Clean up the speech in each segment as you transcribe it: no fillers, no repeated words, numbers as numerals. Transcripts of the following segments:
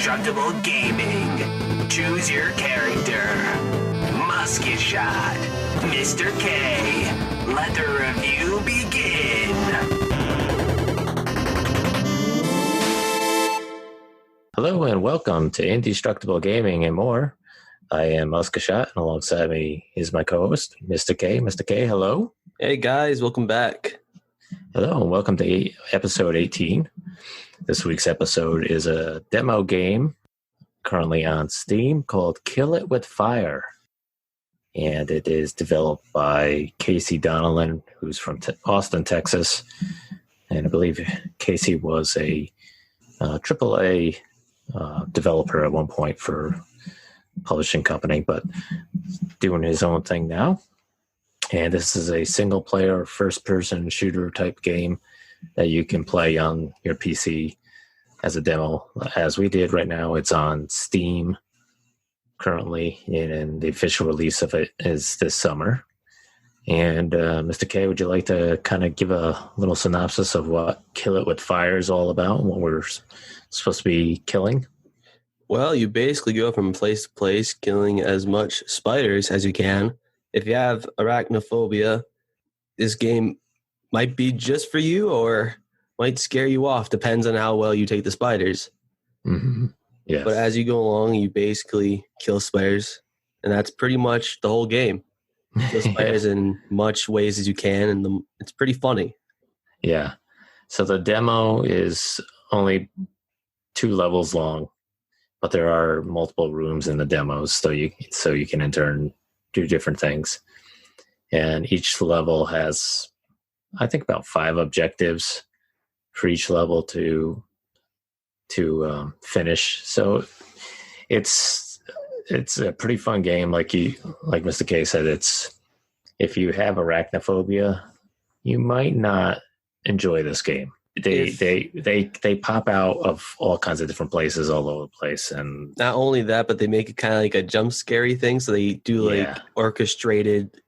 Indestructible Gaming. Choose your character. Musket Shot. Mr. K. Let the review begin. Hello and welcome to Indestructible Gaming and more. I am Musket Shot, and alongside me is my co-host, Mr. K. Mr. K, hello. Hey guys, welcome back. Hello and welcome to episode 18. This week's episode is a demo game currently on Steam called Kill It With Fire. And it is developed by Casey Donnellan, who's from Austin, Texas. And I believe Casey was a AAA developer at one point for a publishing company, but doing his own thing now. And this is a single-player, first-person shooter type game that you can play on your PC as a demo, as we did right now. It's on Steam currently, and the official release of it is this summer. And Mr. K, would you like to kind of give a little synopsis of what Kill It With Fire is all about and what we're supposed to be killing? Well, you basically go from place to place, killing as much spiders as you can. If you have arachnophobia, this game might be just for you or might scare you off. Depends on how well you take the spiders. Mm-hmm. Yes. But as you go along, you basically kill spiders, and that's pretty much the whole game. Kill spiders in much ways as you can, and it's pretty funny. Yeah. So the demo is only 2 levels long, but there are multiple rooms in the demos, so you can enter and do different things. And each level has, I think, about 5 objectives for each level to finish. So it's a pretty fun game. Like Mr. K said, if you have arachnophobia, you might not enjoy this game. They pop out of all kinds of different places all over the place, and not only that, but they make it kind of like a jump scary thing. So they do orchestrated,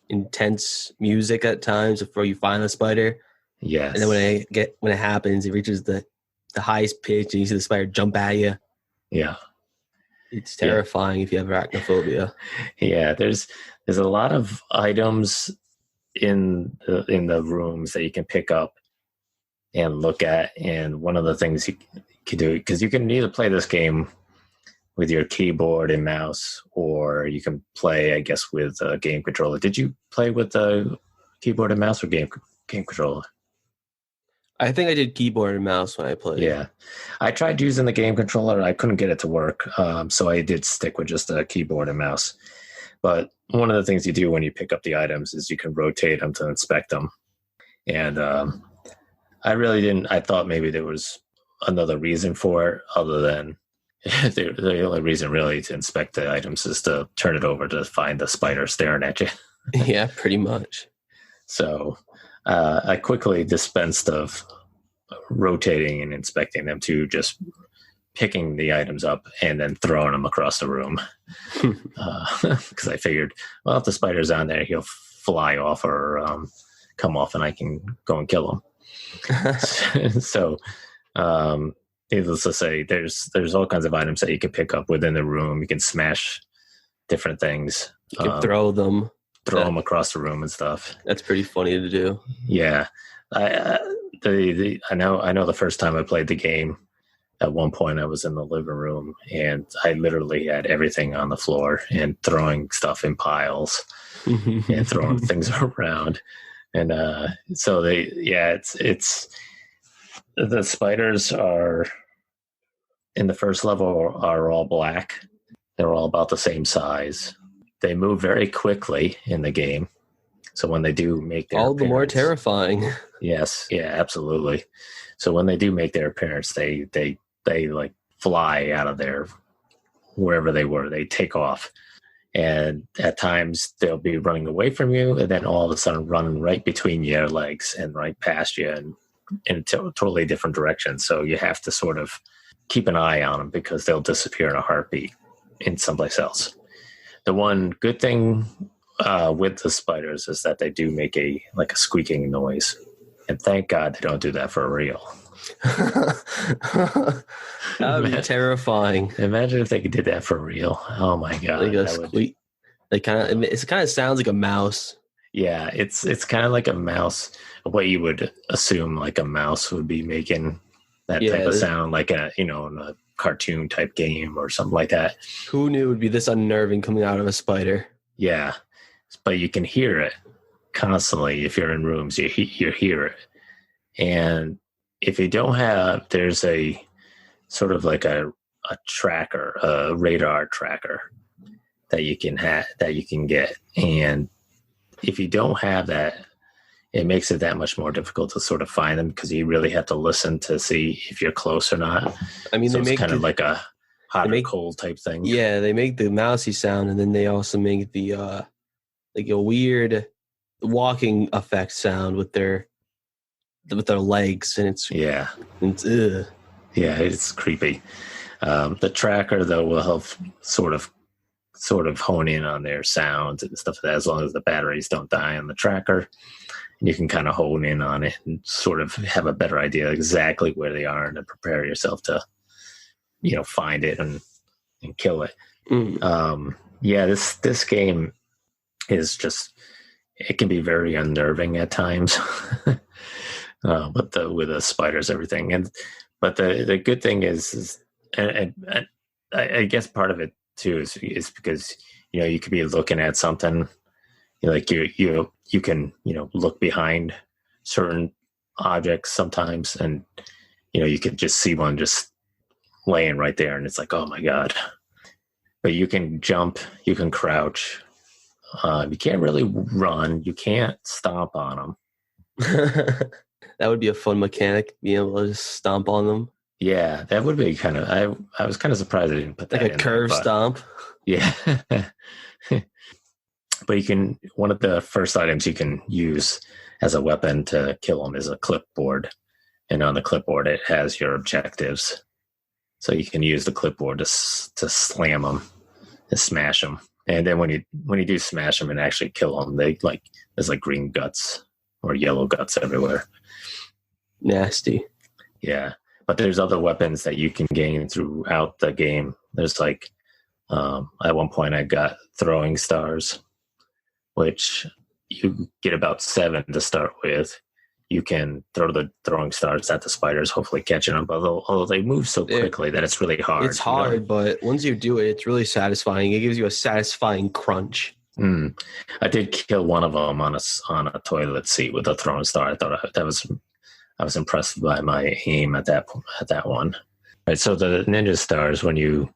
intense music at times before you find the spider. Yes, and then when it happens, it reaches the highest pitch, and you see the spider jump at you. Yeah, it's terrifying if you have arachnophobia. Yeah, there's a lot of items in the rooms that you can pick up and look at. And one of the things you can do, because you can either play this game with your keyboard and mouse, or you can play, I guess, with a game controller. Did you play with a keyboard and mouse or game controller? I think I did keyboard and mouse when I played. Yeah. I tried using the game controller. I couldn't get it to work. So I did stick with just a keyboard and mouse. But one of the things you do when you pick up the items is you can rotate them to inspect them. And I really didn't. I thought maybe there was another reason for it other than the only reason really to inspect the items is to turn it over to find the spider staring at you. Yeah, pretty much. So I quickly dispensed of rotating and inspecting them to just picking the items up and then throwing them across the room. Because I figured, well, if the spider's on there, he'll fly off or come off and I can go and kill him. So needless to say, there's all kinds of items that you can pick up within the room. You can smash different things. You can throw them across the room and stuff. That's pretty funny to do. Yeah. I know the first time I played the game, at one point I was in the living room and I literally had everything on the floor and throwing stuff in piles and throwing things around. And so it's the spiders are in the first level are all black. They're all about the same size. They move very quickly in the game. So when they do make their all the more terrifying. Yes, yeah, absolutely. So when they do make their appearance, they like fly out of there wherever they were. They take off. And at times they'll be running away from you and then all of a sudden running right between your legs and right past you and in a totally different direction. So you have to sort of keep an eye on them because they'll disappear in a heartbeat in someplace else. The one good thing with the spiders is that they do make a squeaking noise. And thank God they don't do that for real. That would be terrifying. Imagine if they did that for real. Oh my god. Like a squeak. It kind of sounds like a mouse. Yeah, it's kind of like a mouse. What you would assume like a mouse would be making that type of sound, like in a cartoon type game or something like that. Who knew it would be this unnerving coming out of a spider? Yeah, but you can hear it constantly if you're in rooms. You hear it, and if you don't have, there's a sort of like a tracker, a radar tracker that you can get, and if you don't have that, it makes it that much more difficult to sort of find them because you really have to listen to see if you're close or not. I mean, so it's kind of like a hot or cold type thing. Yeah, they make the mousy sound, and then they also make the like a weird walking effect sound with their legs, and it's it's creepy. The tracker though will help sort of hone in on their sounds and stuff like that, as long as the batteries don't die on the tracker. You can kind of hone in on it and sort of have a better idea exactly where they are and then prepare yourself to, find it and kill it. This game is just, it can be very unnerving at times, with the spiders, everything. But the good thing is and I guess part of it too is because, you could be looking at something, like you can, look behind certain objects sometimes, and, you could just see one just laying right there, and it's like, oh my God. But you can jump, you can crouch. You can't really run. You can't stomp on them. That would be a fun mechanic, being able to just stomp on them. Yeah, that would be kind of, I was kind of surprised I didn't put that in. Like a curve stomp. Yeah. But one of the first items you can use as a weapon to kill them is a clipboard. And on the clipboard, it has your objectives. So you can use the clipboard to slam them and smash them. And then when you do smash them and actually kill them, there's like green guts or yellow guts everywhere. Nasty. Yeah. But there's other weapons that you can gain throughout the game. There's like, at one point I got throwing stars, which you get about 7 to start with. You can throw the throwing stars at the spiders, hopefully catching them. Although they move so quickly that it's really hard. It's hard, but once you do it, it's really satisfying. It gives you a satisfying crunch. I did kill one of them on a toilet seat with a throwing star. I thought I was impressed by my aim at that one. Right. So the ninja stars, when you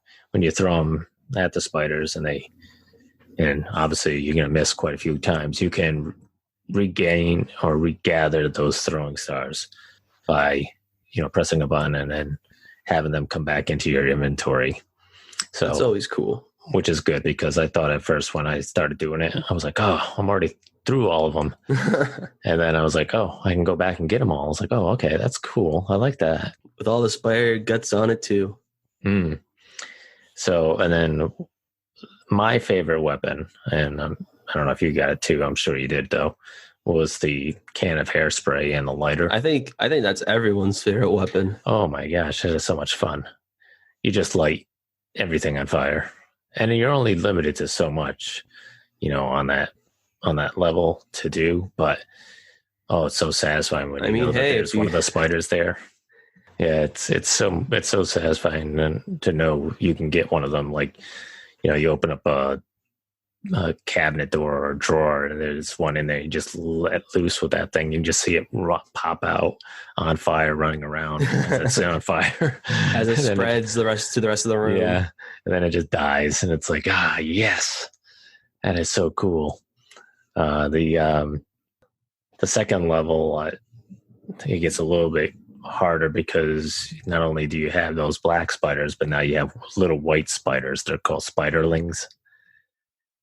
throw them at the spiders and obviously you're going to miss quite a few times, you can regain or regather those throwing stars by, pressing a button and then having them come back into your inventory. So that's always cool. Which is good, because I thought at first when I started doing it, I was like, oh, I'm already through all of them. And then I was like, oh, I can go back and get them all. I was like, oh, okay, that's cool. I like that. With all the spider guts on it too. So, and then my favorite weapon, and I don't know if you got it too, I'm sure you did though, was the can of hairspray and the lighter. I think that's everyone's favorite weapon. Oh my gosh, it is so much fun. You just light everything on fire. And you're only limited to so much, on that level to do, but it's so satisfying when there's one of the spiders there. Yeah, it's so satisfying to know you can get one of them. Like, you open up a cabinet door or a drawer and there's one in there. You just let loose with that thing. You can just see it pop out on fire, running around as it's on fire as it spreads to the rest of the room. Yeah, and then it just dies, and it's like, yes, that is so cool. The second level, it gets a little bit harder because not only do you have those black spiders, but now you have little white spiders. They're called spiderlings,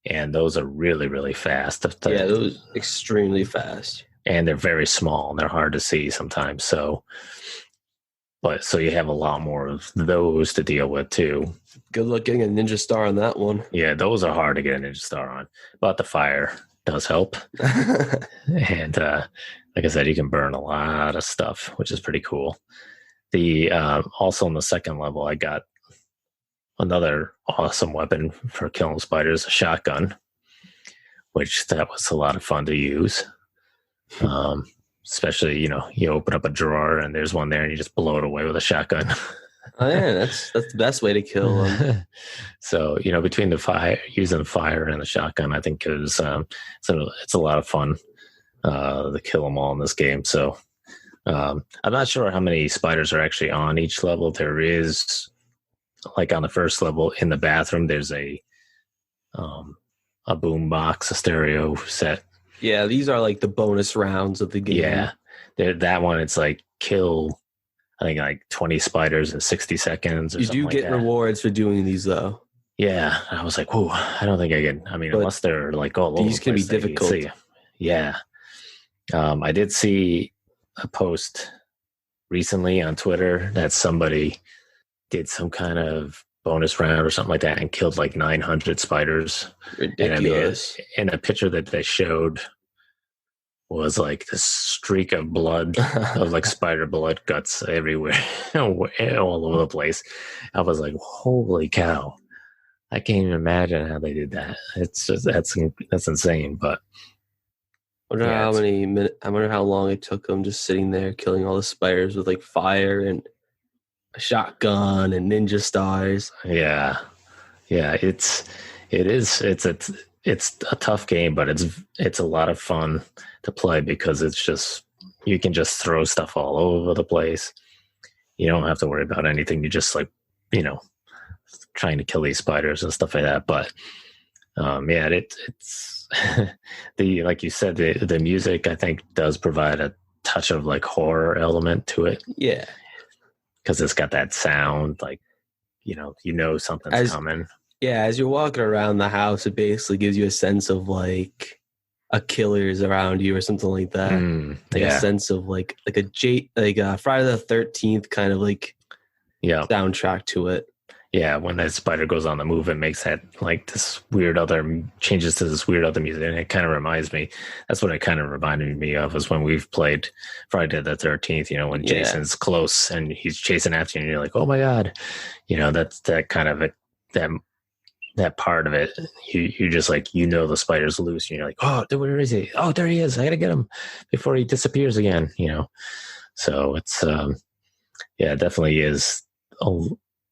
and those are really, really fast. Yeah, those extremely fast, and they're very small and they're hard to see sometimes. So you have a lot more of those to deal with too. Good luck getting a ninja star on that one. Yeah, those are hard to get a ninja star on, but the fire does help. And like I said, you can burn a lot of stuff, which is pretty cool. The also in the second level, I got another awesome weapon for killing spiders, a shotgun, which that was a lot of fun to use. Especially, you open up a drawer and there's one there and you just blow it away with a shotgun. Oh yeah, that's the best way to kill them. So, between using the fire and the shotgun, I think it's a lot of fun to kill them all in this game. So I'm not sure how many spiders are actually on each level. There is, like on the first level in the bathroom, there's a boom box, a stereo set. Yeah, these are like the bonus rounds of the game. Yeah, that one, it's like kill, I think, like 20 spiders in 60 seconds. Or you do get rewards for doing these, though. Yeah, I was like, whoa, I don't think I can. I mean, but unless they're like all over. These can be difficult. Yeah. I did see a post recently on Twitter that somebody did some kind of bonus round or something like that and killed like 900 spiders. Ridiculous. And a picture that they showed was like this streak of blood, of like spider blood guts everywhere, all over the place. I was like, holy cow. I can't even imagine how they did that. It's just, that's insane. But I wonder how long it took them just sitting there killing all the spiders with like fire and a shotgun and ninja stars. Yeah. It's a tough game, but it's a lot of fun to play because it's just, you can just throw stuff all over the place. You don't have to worry about anything. You just like, trying to kill these spiders and stuff like that. But it's like you said, the music, I think, does provide a touch of like horror element to it. Yeah, because it's got that sound, like something's coming. Yeah, as you're walking around the house, it basically gives you a sense of like a killer's around you or something like that. A sense of like a Friday the 13th kind of like soundtrack to it. Yeah, when that spider goes on the move, it makes that like this weird changes to this weird other music. And it kind of reminds me, that's what it kind of reminded me of, is when we've played Friday the 13th, when Jason's close and he's chasing after you and you're like, oh my God, that's that kind of that part of it. You just like, the spider's loose and you're like, oh, where is he? Oh, there he is. I got to get him before he disappears again, So it's, it definitely is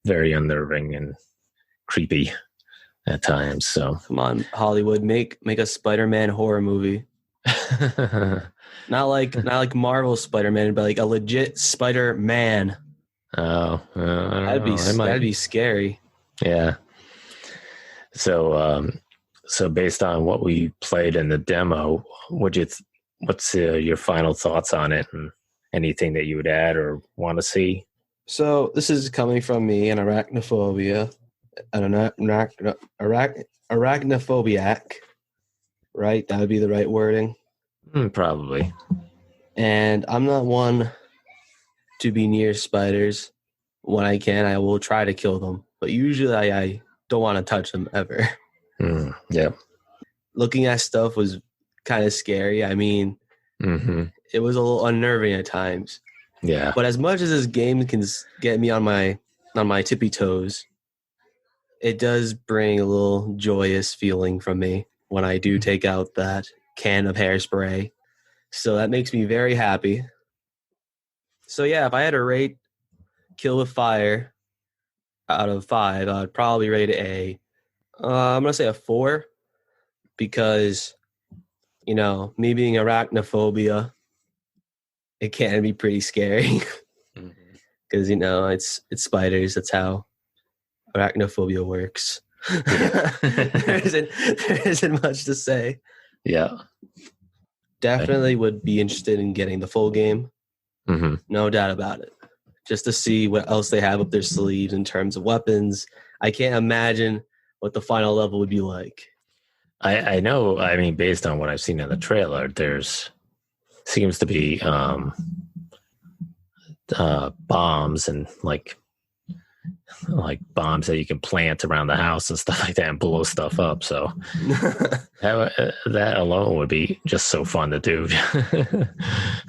very unnerving and creepy at times. So come on, Hollywood, make a Spider-Man horror movie. not like Marvel Spider-Man, but like a legit Spider-Man. Oh, that'd be scary. Yeah. So based on what we played in the demo, what's your final thoughts on it, and anything that you would add or want to see? So this is coming from me, an arachnophobiac, right? That would be the right wording. Probably. And I'm not one to be near spiders. When I can, I will try to kill them. But usually I don't want to touch them ever. Yeah. Looking at stuff was kind of scary. I mean, it was a little unnerving at times. Yeah. But as much as this game can get me on my tippy toes, it does bring a little joyous feeling from me when I do take out that can of hairspray. So that makes me very happy. So yeah, if I had to rate Kill with Fire out of 5, I'd probably rate it I'm going to say a 4, because, me being arachnophobia, it can be pretty scary because, it's spiders. That's how arachnophobia works. There isn't much to say. Yeah. Definitely would be interested in getting the full game. No doubt about it. Just to see what else they have up their sleeves in terms of weapons. I can't imagine what the final level would be like. I know, based on what I've seen in the trailer, seems to be bombs and like like bombs that you can plant around the house and stuff like that and blow stuff up. So that alone would be just so fun to do.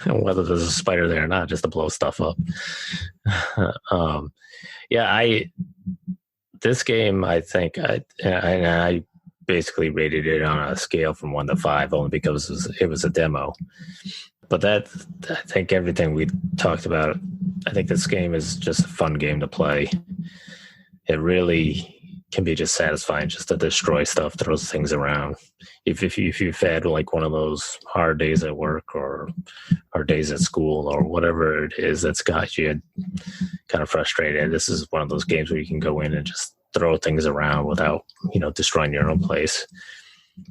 Whether there's a spider there or not, just to blow stuff up. This game, I think, I basically rated it on a scale from 1 to 5, only because it was a demo. But I think everything we talked about, I think this game is just a fun game to play. It really can be just satisfying just to destroy stuff, throw things around. If you've had like one of those hard days at work or days at school or whatever it is that's got you kind of frustrated, this is one of those games where you can go in and just throw things around without, destroying your own place.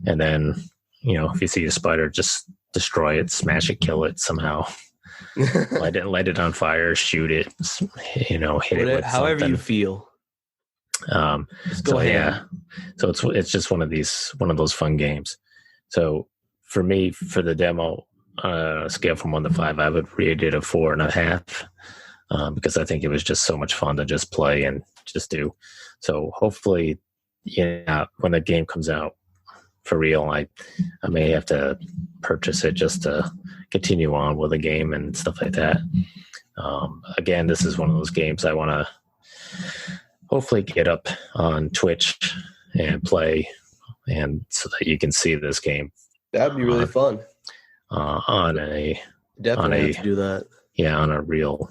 And then, if you see a spider, just destroy it, smash it, kill it somehow. light it on fire, shoot it, hit it with however something. You feel. So it's just one of those fun games. So for me, for the demo, scale from 1 to 5, I would rate it a 4.5, because I think it was just so much fun to just play and just do. So hopefully, when the game comes out for real, I may have to purchase it just to continue on with the game and stuff like that. Again, this is one of those games I want to hopefully get up on Twitch and play, and so that you can see this game. That'd be really fun. Definitely have to do that. Yeah, on a real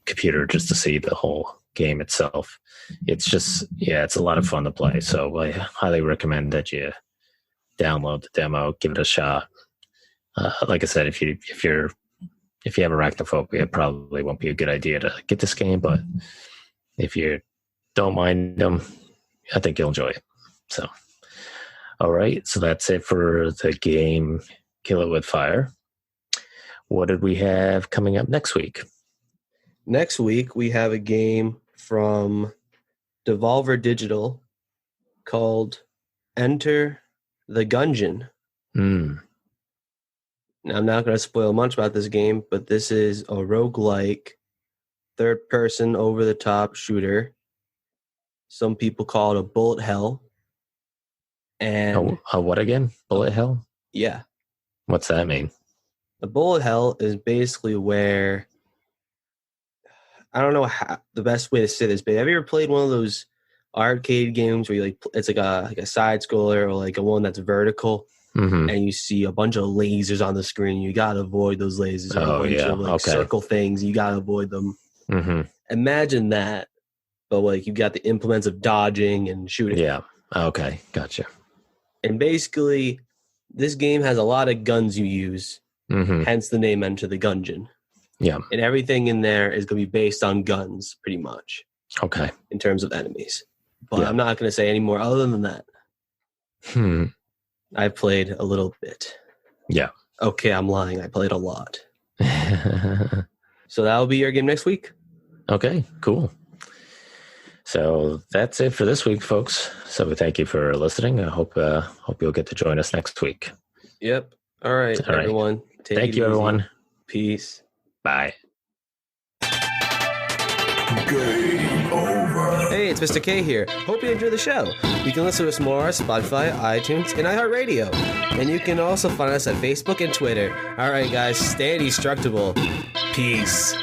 computer, just to see the whole game itself. It's just, it's a lot of fun to play. So I highly recommend that you download the demo, give it a shot. Like I said, if you have arachnophobia, it probably won't be a good idea to get this game, but if you don't mind them, I think you'll enjoy it. So, all right. So that's it for the game Kill It With Fire. What did we have coming up next week? Next week, we have a game from Devolver Digital called Enter the Gungeon. Now, I'm not going to spoil much about this game, but this is a roguelike third-person over-the-top shooter. Some people call it a bullet hell. And what again? Bullet hell? Yeah. What's that mean? The bullet hell is basically where, I don't know the best way to say this, but have you ever played one of those arcade games where it's like a side scroller or like a one that's vertical, and you see a bunch of lasers on the screen? You gotta avoid those lasers. Circle things. You gotta avoid them. Imagine that, but you got the implements of dodging and shooting. Yeah. Okay. Gotcha. And basically, this game has a lot of guns you use. Hence the name Enter the Gungeon. Yeah. And everything in there is going to be based on guns, pretty much. Okay. In terms of enemies. But I'm not going to say any more other than that. I played a little bit. Yeah. Okay, I'm lying. I played a lot. So that'll be your game next week. Okay, cool. So that's it for this week, folks. So we thank you for listening. I hope you'll get to join us next week. Yep. All right, everyone. Thank you, everyone. Peace. Bye. Game over. Hey, it's Mr. K here. Hope you enjoy the show. You can listen to us more on Spotify, iTunes, and iHeartRadio. And you can also find us at Facebook and Twitter. All right, guys, stay indestructible. Peace.